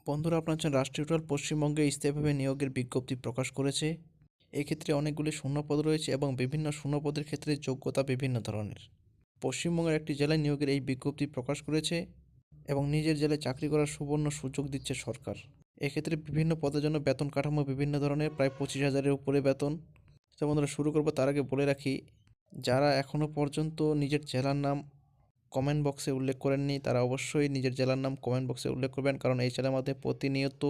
বন্ধুরা, আপনার জন্য রাষ্ট্রীয় টোটাল পশ্চিমবঙ্গে স্থায়ীভাবে নিয়োগের বিজ্ঞপ্তি প্রকাশ করেছে। এক্ষেত্রে অনেকগুলি শূন্যপদ রয়েছে এবং বিভিন্ন শূন্যপদের ক্ষেত্রে যোগ্যতা বিভিন্ন ধরনের। পশ্চিমবঙ্গের একটি জেলায় নিয়োগের এই বিজ্ঞপ্তি প্রকাশ করেছে এবং নিজের জেলায় চাকরি করার সুবর্ণ সুযোগ দিচ্ছে সরকার। এক্ষেত্রে বিভিন্ন পদের জন্য বেতন কাঠামো বিভিন্ন ধরনের, প্রায় 25,000-এর উপরে বেতন। তো বন্ধুরা, শুরু করবো তার আগে বলে রাখি, যারা এখনও পর্যন্ত নিজের জেলার নাম কমেন্ট বক্সে উল্লেখ করেননি তারা অবশ্যই নিজের জেলার নাম কমেন্ট বক্সে উল্লেখ করবেন, কারণ এই চ্যানেলের মাধ্যমে প্রতিনিয়ত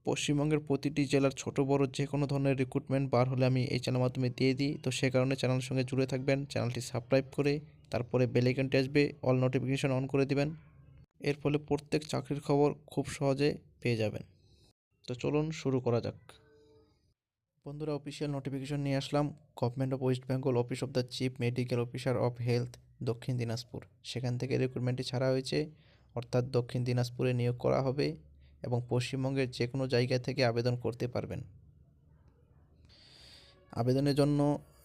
পশ্চিমবঙ্গের প্রতিটি জেলার ছোট বড় যে কোনো ধরনের রিক্রুটমেন্ট বার হলে আমি এই চ্যানেলের মাধ্যমে দিয়ে দিই। তো সে কারণে চ্যানেলের সঙ্গে জুড়ে থাকবেন, চ্যানেলটি সাবস্ক্রাইব করে তারপরে বেল আইকনটি আসবে, অল নোটিফিকেশন অন করে দিবেন। এর ফলে প্রত্যেক চাকরির খবর খুব সহজে পেয়ে যাবেন। তো চলুন শুরু করা যাক। বন্ধুরা, অফিসিয়াল নোটিফিকেশন নিয়ে আসলাম। Government of West Bengal, office of the chief medical officer of health, Dakshin Dinajpur, সেখান থেকে রিক্রুটমেন্টটি ছাড়া হয়েছে। অর্থাৎ দক্ষিণ দিনাজপুরে নিয়োগ করা হবে এবং পশ্চিমবঙ্গের যে কোনো জায়গা থেকে আবেদন করতে পারবেন। আবেদনের জন্য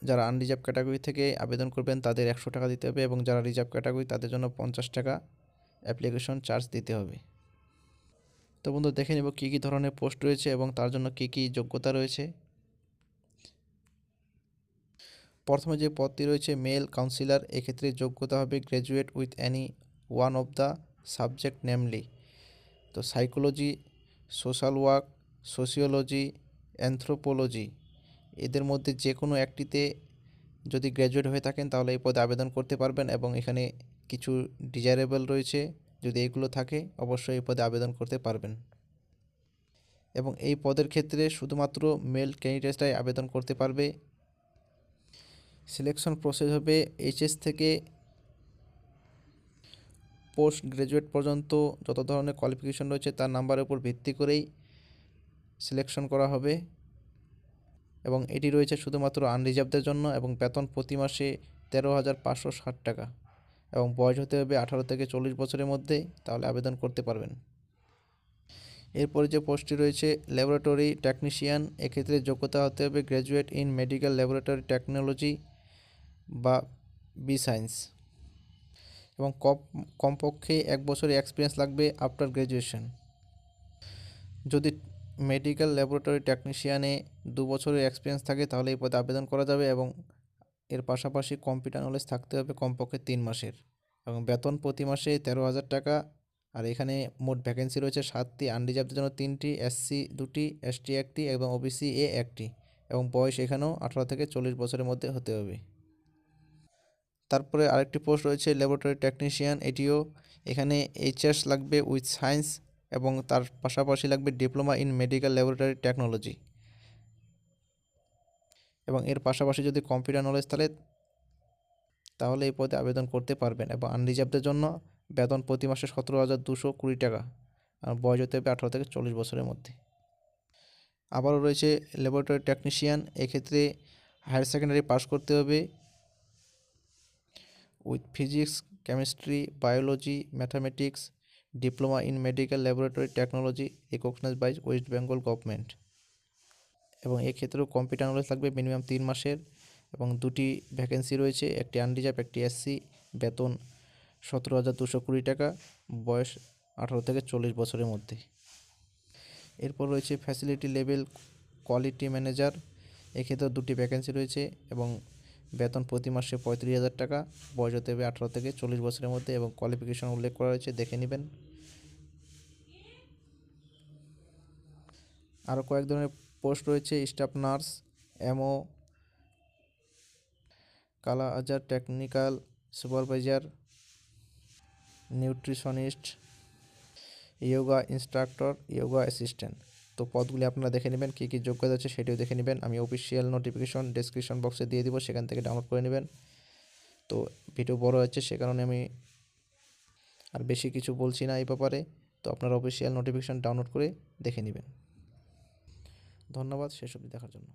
যারা আনরিজার্ভ ক্যাটাগরি থেকে আবেদন করবেন তাদের 100 টাকা দিতে হবে এবং যারা রিজার্ভ ক্যাটাগরি তাদের জন্য 50 টাকা অ্যাপ্লিকেশন চার্জ দিতে হবে। তো বন্ধু, দেখে নেব কী কী ধরনের পোস্ট রয়েছে এবং তার জন্য কী কী যোগ্যতা রয়েছে। প্রথমে যে পদটি রয়েছে মেল কাউন্সিলর, এক্ষেত্রে যোগ্যতা হবে graduate with any one of the subject namely, তো psychology, social work, sociology, anthropology, এদের মধ্যে যে কোনো একটিতে যদি গ্র্যাজুয়েট হয়ে থাকেন তাহলে এই পদে আবেদন করতে পারবেন এবং এখানে কিছু ডিজায়ারেবল রয়েছে, যদি এগুলো থাকে অবশ্যই এই পদে আবেদন করতে পারবেন। এবং এই পদের ক্ষেত্রে শুধুমাত্র মেল ক্যান্ডিডেটরাই আবেদন করতে পারবে। সিলেকশন প্রসেস হবে এইচএস থেকে পোস্ট গ্র্যাজুয়েট পর্যন্ত যত ধরনের কোয়ালিফিকেশন রয়েছে তার নাম্বারের উপর ভিত্তি করেই সিলেকশন করা হবে এবং এটি রয়েছে শুধুমাত্র আনরিজার্ভদের জন্য এবং বেতন প্রতি মাসে 13,560 টাকা এবং বয়স হতে হবে 18 থেকে 40 বছরের মধ্যে, তাহলে আবেদন করতে পারবেন। এরপরে যে পোস্টটি রয়েছে ল্যাবরেটরি টেকনিশিয়ান, এক্ষেত্রে যোগ্যতা হতে হবে graduate in medical laboratory technology বা বি সায়েন্স এবং কমপক্ষে 1 বছরের এক্সপিরিয়েন্স লাগবে আফটার গ্র্যাজুয়েশন। যদি মেডিকেল ল্যাবরেটরি টেকনিশিয়ানে 2 বছরের এক্সপিরিয়েন্স থাকে তাহলে এই পদে আবেদন করা যাবে এবং এর পাশাপাশি কম্পিউটার নলেজ থাকতে হবে কমপক্ষে 3 মাসের এবং বেতন প্রতি মাসে 13,000 টাকা। আর এখানে মোট ভ্যাকেন্সি রয়েছে 7টি, আনরিজার্ভদের জন্য 3টি, এসসি 2টি, এসটি 1টি এবং ওবিসি এ 1টি এবং বয়স এখানেও 18 থেকে 40 বছরের মধ্যে হতে হবে। তারপরে আরেকটি পোস্ট রয়েছে ল্যাবরেটরি টেকনিশিয়ান, এটিও এখানে এইচএস লাগবে উইথ সায়েন্স এবং তার পাশাপাশি লাগবে diploma in medical laboratory technology এবং এর পাশাপাশি যদি কম্পিউটার নলেজ তাহলে এই পদে আবেদন করতে পারবেন। এবং আনরিজার্ভদের জন্য বেতন প্রতি মাসে 17,220 টাকা আর বয়স হতে হবে 18 থেকে 40 বছরের মধ্যে। আবারও রয়েছে ল্যাবরেটরি টেকনিশিয়ান, এক্ষেত্রে হায়ার সেকেন্ডারি পাস করতে হবে with physics, chemistry, biology, mathematics, diploma in medical laboratory technology recognised by West Bengal government এবং এক্ষেত্রেও কম্পিউটার নলেজ লাগবে মিনিমাম 3 মাসের এবং 2টি ভ্যাকেন্সি রয়েছে, একটি আনরিজার্ভ একটি এসসি, বেতন 17,220 টাকা, বয়স 18 থেকে 40 বছরের মধ্যে। এরপর রয়েছে ফ্যাসিলিটি লেভেল কোয়ালিটি ম্যানেজার, এক্ষেত্রেও 2টি ভ্যাকেন্সি রয়েছে এবং বেতন প্রতি মাসে 35,000 টাকা, বয়স হতে হবে 18 থেকে 40 বছরের মধ্যে এবং কোয়ালিফিকেশন উল্লেখ করা রয়েছে, দেখে নেবেন। আরও কয়েক ধরনের পোস্ট রয়েছে স্টাফ নার্স, এমও, কালা আজার, technical supervisor, nutritionist, yoga instructor, yoga assistant. তো পদগুলি আপনারা দেখে নেবেন, কী কী যোগ্যতা আছে সেটিও দেখে নেবেন। আমি অফিসিয়াল নোটিফিকেশন ডেসক্রিপশন বক্সে দিয়ে দিব, সেখান থেকে ডাউনলোড করে নেবেন। তো ভিডিও বড় হচ্ছে সে কারণে আমি আর বেশি কিছু বলছি না এই ব্যাপারে। তো আপনারা অফিসিয়াল নোটিফিকেশন ডাউনলোড করে দেখে নেবেন। ধন্যবাদ শেষ অবধি দেখার জন্য।